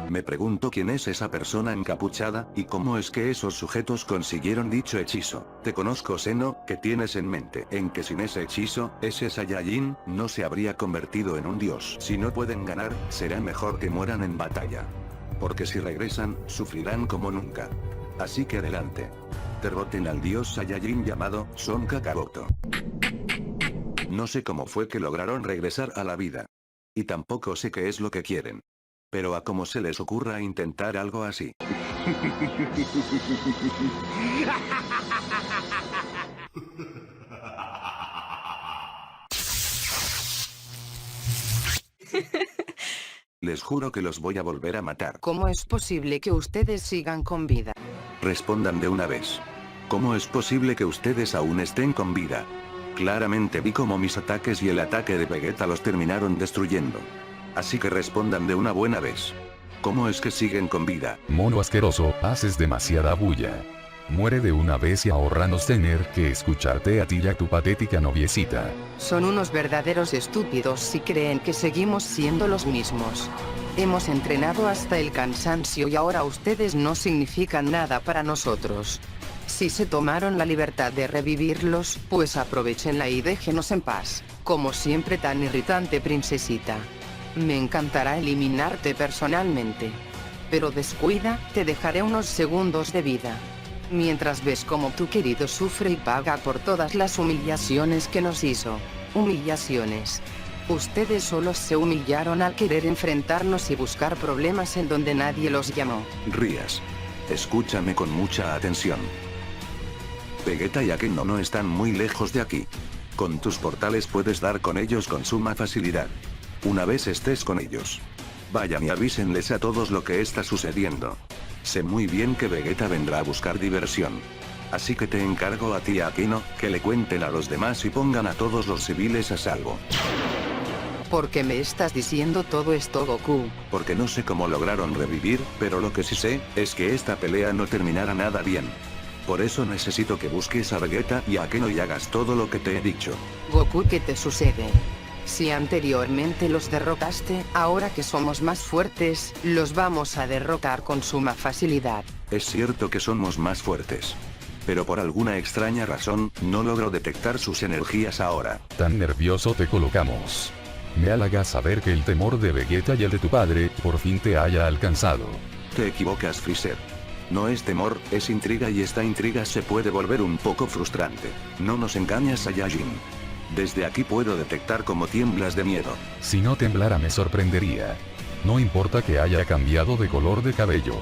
Me pregunto quién es esa persona encapuchada, y cómo es que esos sujetos consiguieron dicho hechizo. Te conozco, Seno, ¿qué tienes en mente? En que sin ese hechizo, ese Saiyajin, no se habría convertido en un dios. Si no pueden ganar, será mejor que mueran en batalla. Porque si regresan, sufrirán como nunca. Así que adelante. Derroten al dios Saiyajin llamado Son Kakaroto. No sé cómo fue que lograron regresar a la vida. Y tampoco sé qué es lo que quieren. Pero a cómo se les ocurra intentar algo así. Les juro que los voy a volver a matar. ¿Cómo es posible que ustedes sigan con vida? Respondan de una vez. ¿Cómo es posible que ustedes aún estén con vida? Claramente vi cómo mis ataques y el ataque de Vegeta los terminaron destruyendo. Así que respondan de una buena vez. ¿Cómo es que siguen con vida? Mono asqueroso, haces demasiada bulla. Muere de una vez y ahorranos tener que escucharte a ti y a tu patética noviecita. Son unos verdaderos estúpidos si creen que seguimos siendo los mismos. Hemos entrenado hasta el cansancio y ahora ustedes no significan nada para nosotros. Si se tomaron la libertad de revivirlos, pues aprovechenla y déjenos en paz. Como siempre, tan irritante, princesita. Me encantará eliminarte personalmente. Pero descuida, te dejaré unos segundos de vida. Mientras ves cómo tu querido sufre y paga por todas las humillaciones que nos hizo. Humillaciones. Ustedes solo se humillaron al querer enfrentarnos y buscar problemas en donde nadie los llamó. Rías. Escúchame con mucha atención. Vegeta y Aken no están muy lejos de aquí. Con tus portales puedes dar con ellos con suma facilidad. Una vez estés con ellos, vayan y avísenles a todos lo que está sucediendo. Sé muy bien que Vegeta vendrá a buscar diversión. Así que te encargo a ti y a Akino, que le cuenten a los demás y pongan a todos los civiles a salvo. ¿Por qué me estás diciendo todo esto, Goku? Porque no sé cómo lograron revivir, pero lo que sí sé, es que esta pelea no terminará nada bien. Por eso necesito que busques a Vegeta y a Akino y hagas todo lo que te he dicho. Goku, ¿qué te sucede? Si anteriormente los derrotaste, ahora que somos más fuertes, los vamos a derrotar con suma facilidad. Es cierto que somos más fuertes. Pero por alguna extraña razón, no logro detectar sus energías ahora. Tan nervioso te colocamos. Me halaga saber que el temor de Vegeta y el de tu padre, por fin te haya alcanzado. Te equivocas, Freezer. No es temor, es intriga y esta intriga se puede volver un poco frustrante. No nos engañas, Saiyajin. Desde aquí puedo detectar cómo tiemblas de miedo. Si no temblara me sorprendería. No importa que haya cambiado de color de cabello.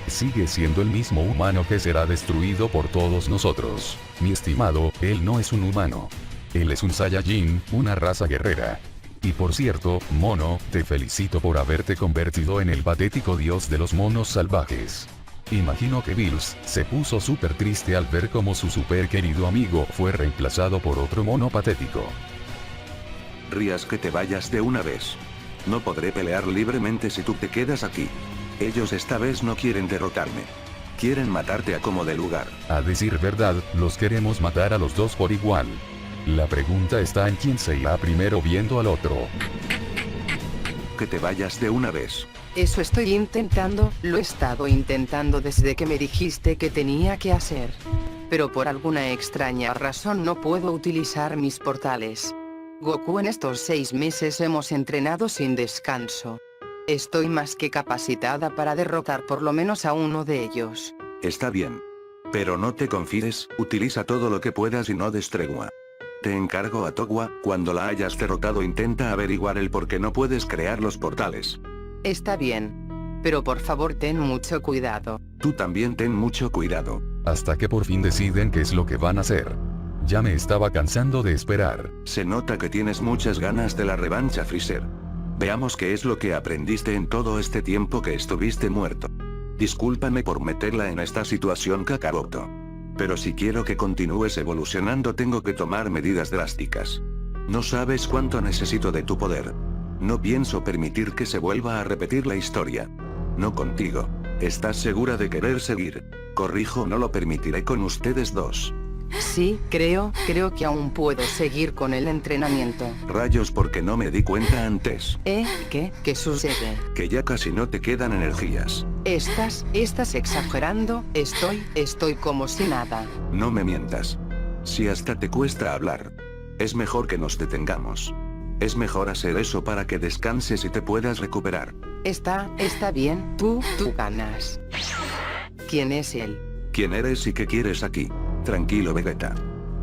Sigue siendo el mismo humano que será destruido por todos nosotros. Mi estimado, él no es un humano. Él es un Saiyajin, una raza guerrera. Y por cierto, mono, te felicito por haberte convertido en el patético dios de los monos salvajes. Imagino que Bills se puso súper triste al ver cómo su super querido amigo fue reemplazado por otro mono patético. Rías, que te vayas de una vez. No podré pelear libremente si tú te quedas aquí. Ellos esta vez no quieren derrotarme. Quieren matarte a como de lugar. A decir verdad, los queremos matar a los dos por igual. La pregunta está en quién se irá primero viendo al otro. Que te vayas de una vez. Eso estoy intentando, lo he estado intentando desde que me dijiste que tenía que hacer. Pero por alguna extraña razón no puedo utilizar mis portales. Goku, en estos 6 meses hemos entrenado sin descanso. Estoy más que capacitada para derrotar por lo menos a uno de ellos. Está bien. Pero no te confíes, utiliza todo lo que puedas y no des tregua. Te encargo a Towa, cuando la hayas derrotado intenta averiguar el por qué no puedes crear los portales. Está bien. Pero por favor ten mucho cuidado. Tú también ten mucho cuidado. Hasta que por fin deciden qué es lo que van a hacer. Ya me estaba cansando de esperar. Se nota que tienes muchas ganas de la revancha, Freezer. Veamos qué es lo que aprendiste en todo este tiempo que estuviste muerto. Discúlpame por meterla en esta situación, Kakaroto. Pero si quiero que continúes evolucionando tengo que tomar medidas drásticas. No sabes cuánto necesito de tu poder. No pienso permitir que se vuelva a repetir la historia. No contigo. ¿Estás segura de querer seguir? Corrijo, no lo permitiré con ustedes dos. Sí, creo que aún puedo seguir con el entrenamiento. Rayos, porque no me di cuenta antes. ¿Qué sucede? Que ya casi no te quedan energías. Estás exagerando, estoy como si nada. No me mientas. Si hasta te cuesta hablar. Es mejor que nos detengamos. Es mejor hacer eso para que descanses y te puedas recuperar. Está bien, tú ganas. ¿Quién es él? ¿Quién eres y qué quieres aquí? Tranquilo, Vegeta.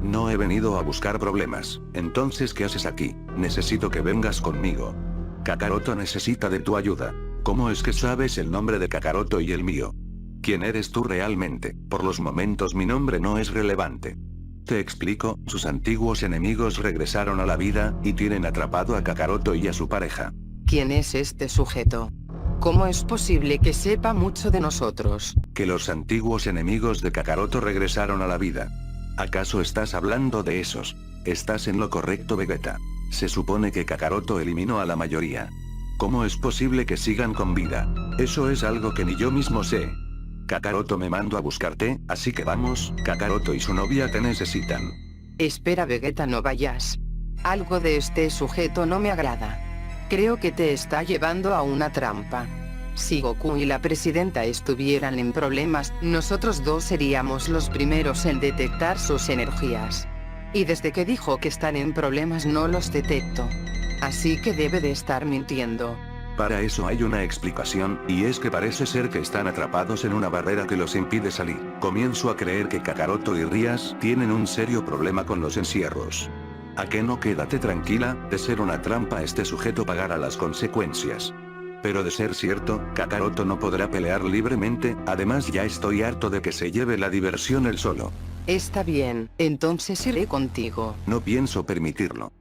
No he venido a buscar problemas. Entonces, ¿qué haces aquí? Necesito que vengas conmigo. Kakaroto necesita de tu ayuda. ¿Cómo es que sabes el nombre de Kakaroto y el mío? ¿Quién eres tú realmente? Por los momentos mi nombre no es relevante. Te explico, sus antiguos enemigos regresaron a la vida, y tienen atrapado a Kakaroto y a su pareja. ¿Quién es este sujeto? ¿Cómo es posible que sepa mucho de nosotros? Que los antiguos enemigos de Kakaroto regresaron a la vida. ¿Acaso estás hablando de esos? Estás en lo correcto, Vegeta. Se supone que Kakaroto eliminó a la mayoría. ¿Cómo es posible que sigan con vida? Eso es algo que ni yo mismo sé. Kakaroto me mandó a buscarte, así que vamos, Kakaroto y su novia te necesitan. Espera, Vegeta, no vayas. Algo de este sujeto no me agrada. Creo que te está llevando a una trampa. Si Goku y la presidenta estuvieran en problemas, nosotros dos seríamos los primeros en detectar sus energías. Y desde que dijo que están en problemas no los detecto. Así que debe de estar mintiendo. Para eso hay una explicación, y es que parece ser que están atrapados en una barrera que los impide salir. Comienzo a creer que Kakaroto y Rias tienen un serio problema con los encierros. ¿A qué no? Quédate tranquila, de ser una trampa este sujeto pagará las consecuencias. Pero de ser cierto, Kakaroto no podrá pelear libremente, además ya estoy harto de que se lleve la diversión él solo. Está bien, entonces iré contigo. No pienso permitirlo.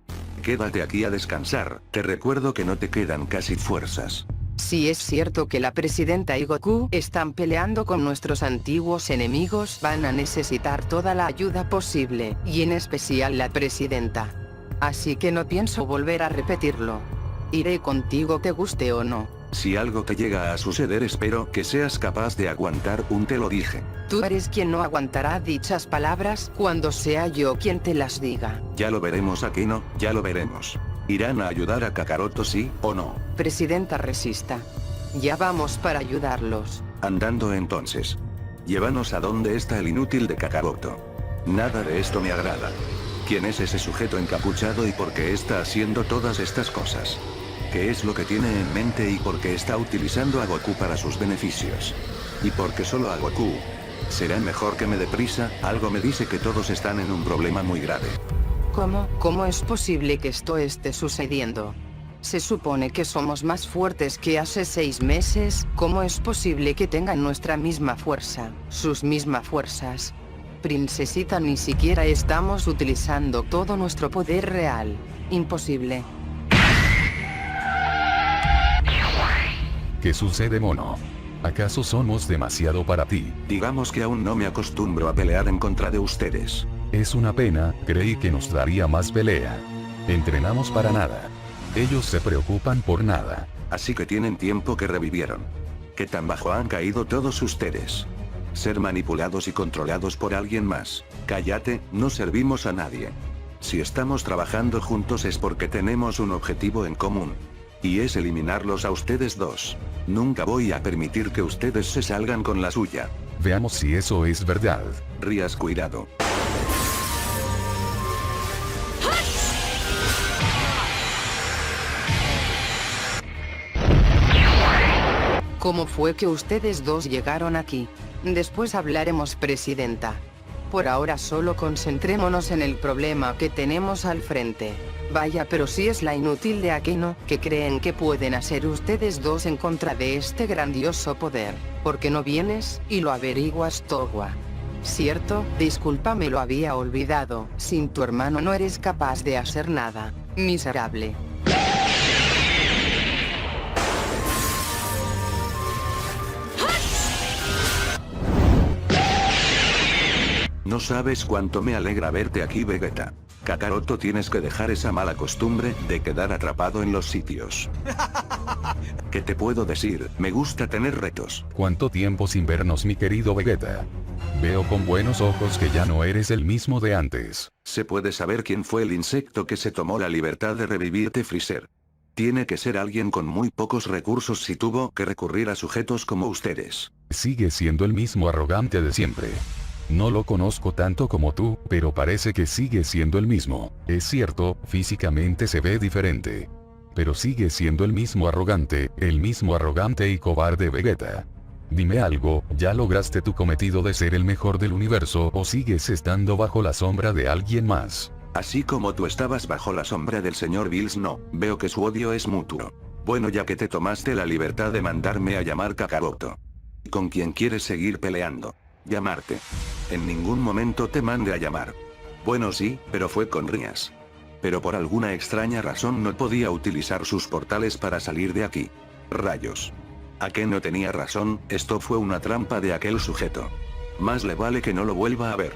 Quédate aquí a descansar, te recuerdo que no te quedan casi fuerzas. Si es cierto que la presidenta y Goku están peleando con nuestros antiguos enemigos, van a necesitar toda la ayuda posible, y en especial la presidenta. Así que no pienso volver a repetirlo. Iré contigo te guste o no. Si algo te llega a suceder, espero que seas capaz de aguantar te lo dije. Tú eres quien no aguantará dichas palabras cuando sea yo quien te las diga. Ya lo veremos, Aquino, ya lo veremos. ¿Irán a ayudar a Kakaroto sí o no? Presidenta, resista. Ya vamos para ayudarlos. Andando entonces. Llévanos a donde está el inútil de Kakaroto. Nada de esto me agrada. ¿Quién es ese sujeto encapuchado y por qué está haciendo todas estas cosas? ¿Qué es lo que tiene en mente y por qué está utilizando a Goku para sus beneficios? ¿Y por qué solo a Goku? Será mejor que me dé prisa, algo me dice que todos están en un problema muy grave. ¿Cómo es posible que esto esté sucediendo? Se supone que somos más fuertes que hace 6 meses, ¿cómo es posible que tengan nuestra misma fuerza, sus mismas fuerzas? Princesita, ni siquiera estamos utilizando todo nuestro poder real. Imposible. ¿Qué sucede, mono? ¿Acaso somos demasiado para ti? Digamos que aún no me acostumbro a pelear en contra de ustedes. Es una pena, creí que nos daría más pelea. Entrenamos para nada. Ellos se preocupan por nada. Así que tienen tiempo que revivieron. ¿Qué tan bajo han caído todos ustedes? Ser manipulados y controlados por alguien más. Cállate, no servimos a nadie. Si estamos trabajando juntos es porque tenemos un objetivo en común. Y es eliminarlos a ustedes dos. Nunca voy a permitir que ustedes se salgan con la suya. Veamos si eso es verdad. Rias, cuidado. ¿Cómo fue que ustedes dos llegaron aquí? Después hablaremos, presidenta. Por ahora solo concentrémonos en el problema que tenemos al frente. Vaya, pero si es la inútil de Aquino, que creen que pueden hacer ustedes dos en contra de este grandioso poder. ¿Por qué no vienes y lo averiguas, Towa? ¿Cierto? Disculpa, me lo había olvidado. Sin tu hermano no eres capaz de hacer nada. Miserable. No sabes cuánto me alegra verte aquí, Vegeta. Kakaroto, tienes que dejar esa mala costumbre de quedar atrapado en los sitios. ¿Qué te puedo decir? Me gusta tener retos. ¿Cuánto tiempo sin vernos, mi querido Vegeta? Veo con buenos ojos que ya no eres el mismo de antes. ¿Se puede saber quién fue el insecto que se tomó la libertad de revivirte, Freezer? Tiene que ser alguien con muy pocos recursos si tuvo que recurrir a sujetos como ustedes. Sigue siendo el mismo arrogante de siempre. No lo conozco tanto como tú, pero parece que sigue siendo el mismo. Es cierto, físicamente se ve diferente. Pero sigue siendo el mismo arrogante y cobarde Vegeta. Dime algo, ¿ya lograste tu cometido de ser el mejor del universo o sigues estando bajo la sombra de alguien más? Así como tú estabas bajo la sombra del señor Bills, no, veo que su odio es mutuo. Bueno, ya que te tomaste la libertad de mandarme a llamar Kakaroto. ¿Con quién quieres seguir peleando? Llamarte. En ningún momento te mandé a llamar. Bueno, sí, pero fue con Rias. Pero por alguna extraña razón no podía utilizar sus portales para salir de aquí. Rayos. ¿A qué no tenía razón? Esto fue una trampa de aquel sujeto. Más le vale que no lo vuelva a ver.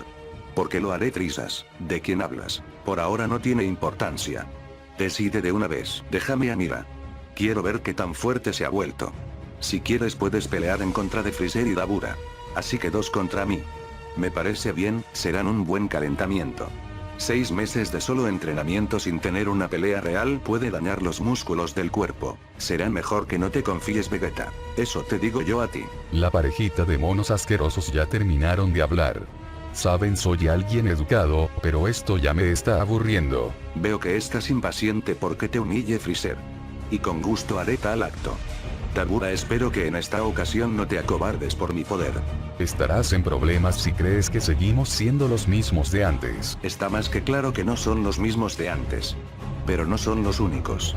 Porque lo haré trizas. ¿De quién hablas? Por ahora no tiene importancia. Decide de una vez. Déjame a Mira. Quiero ver qué tan fuerte se ha vuelto. Si quieres puedes pelear en contra de Freezer y Dabura. Así que 2 contra mí. Me parece bien, serán un buen calentamiento. 6 meses de solo entrenamiento sin tener una pelea real puede dañar los músculos del cuerpo. Será mejor que no te confíes, Vegeta. Eso te digo yo a ti. La parejita de monos asquerosos ya terminaron de hablar. Saben, soy alguien educado, pero esto ya me está aburriendo. Veo que estás impaciente porque te humille Freezer. Y con gusto haré tal acto. Dabura, espero que en esta ocasión no te acobardes por mi poder. Estarás en problemas si crees que seguimos siendo los mismos de antes. Está más que claro que no son los mismos de antes. Pero no son los únicos.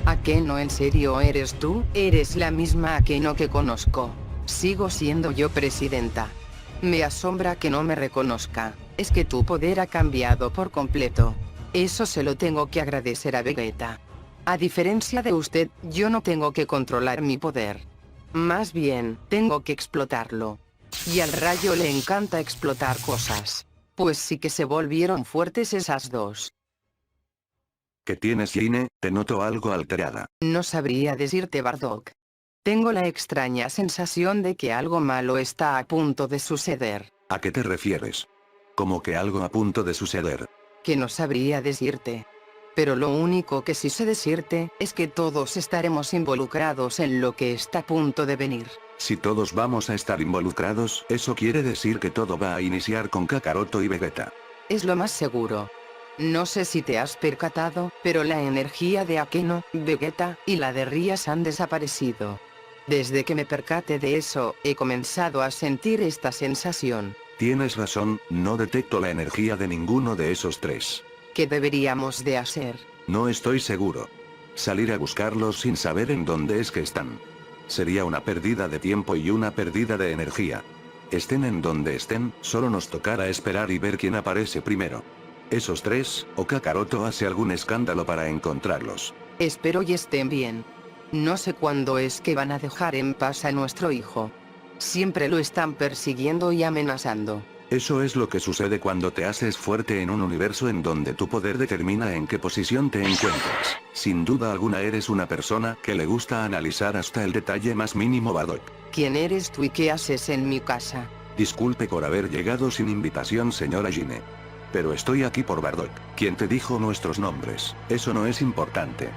Akeno, ¿en serio eres tú? Eres la misma Akeno que conozco. Sigo siendo yo presidenta. Me asombra que no me reconozca. Es que tu poder ha cambiado por completo. Eso se lo tengo que agradecer a Vegeta. A diferencia de usted, yo no tengo que controlar mi poder. Más bien, tengo que explotarlo. Y al Rayo le encanta explotar cosas. Pues sí que se volvieron fuertes esas dos. ¿Qué tienes, Gine? Te noto algo alterada. No sabría decirte, Bardock. Tengo la extraña sensación de que algo malo está a punto de suceder. ¿A qué te refieres? Como que algo a punto de suceder. Que no sabría decirte. Pero lo único que sí sé decirte es que todos estaremos involucrados en lo que está a punto de venir. Si todos vamos a estar involucrados, eso quiere decir que todo va a iniciar con Kakaroto y Vegeta. Es lo más seguro. No sé si te has percatado, pero la energía de Akeno, Vegeta y la de Rias han desaparecido. Desde que me percate de eso, he comenzado a sentir esta sensación. Tienes razón, no detecto la energía de ninguno de esos 3. ¿Qué deberíamos de hacer? No estoy seguro. Salir a buscarlos sin saber en dónde es que están. Sería una pérdida de tiempo y una pérdida de energía. Estén en donde estén, solo nos tocará esperar y ver quién aparece primero. Esos 3, o Kakaroto hace algún escándalo para encontrarlos. Espero y estén bien. No sé cuándo es que van a dejar en paz a nuestro hijo. Siempre lo están persiguiendo y amenazando. Eso es lo que sucede cuando te haces fuerte en un universo en donde tu poder determina en qué posición te encuentras. Sin duda alguna eres una persona que le gusta analizar hasta el detalle más mínimo, Bardock. ¿Quién eres tú y qué haces en mi casa? Disculpe por haber llegado sin invitación, señora Gine. Pero estoy aquí por Bardock, quien te dijo nuestros nombres. Eso no es importante.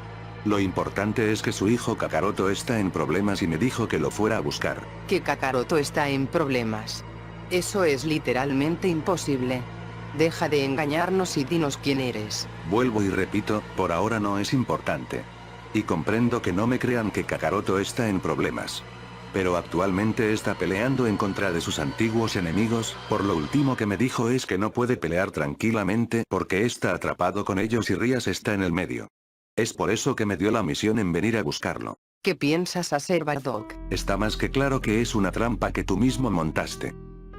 Lo importante es que su hijo Kakaroto está en problemas y me dijo que lo fuera a buscar. Que Kakaroto está en problemas. Eso es literalmente imposible. Deja de engañarnos y dinos quién eres. Vuelvo y repito, por ahora no es importante. Y comprendo que no me crean que Kakaroto está en problemas. Pero actualmente está peleando en contra de sus antiguos enemigos, por lo último que me dijo es que no puede pelear tranquilamente porque está atrapado con ellos y Rias está en el medio. Es por eso que me dio la misión en venir a buscarlo. ¿Qué piensas hacer, Bardock? Está más que claro que es una trampa que tú mismo montaste.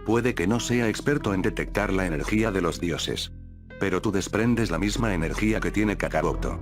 Puede que no sea experto en detectar la energía de los dioses. Pero tú desprendes la misma energía que tiene Kakaroto.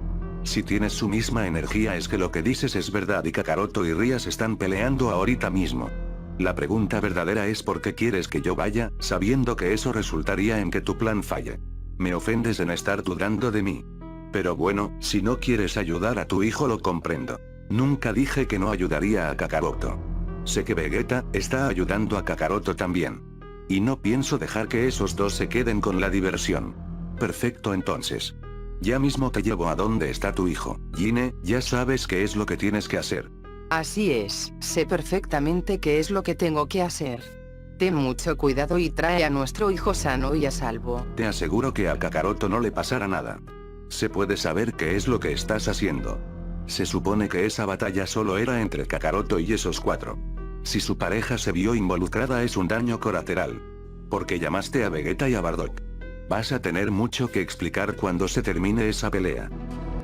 Si tienes su misma energía es que lo que dices es verdad y Kakaroto y Rías están peleando ahorita mismo. La pregunta verdadera es ¿por qué quieres que yo vaya, sabiendo que eso resultaría en que tu plan falle? Me ofendes en estar dudando de mí. Pero bueno, si no quieres ayudar a tu hijo lo comprendo. Nunca dije que no ayudaría a Kakaroto. Sé que Vegeta está ayudando a Kakaroto también. Y no pienso dejar que esos dos se queden con la diversión. Perfecto entonces. Ya mismo te llevo a donde está tu hijo. Gine, ya sabes qué es lo que tienes que hacer. Así es, sé perfectamente qué es lo que tengo que hacer. Ten mucho cuidado y trae a nuestro hijo sano y a salvo. Te aseguro que a Kakaroto no le pasará nada. ¿Se puede saber qué es lo que estás haciendo? Se supone que esa batalla solo era entre Kakaroto y esos cuatro. Si su pareja se vio involucrada es un daño colateral. Porque llamaste a Vegeta y a Bardock. Vas a tener mucho que explicar cuando se termine esa pelea.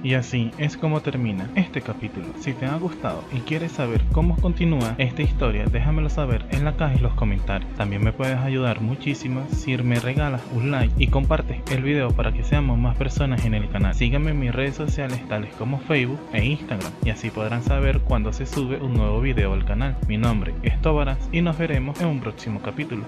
Y así es como termina este capítulo. Si te ha gustado y quieres saber cómo continúa esta historia, déjamelo saber en la caja y los comentarios. También me puedes ayudar muchísimo si me regalas un like y compartes el video para que seamos más personas en el canal. Sígueme en mis redes sociales tales como Facebook e Instagram y así podrán saber cuando se sube un nuevo video al canal. Mi nombre es Tobaras y nos veremos en un próximo capítulo.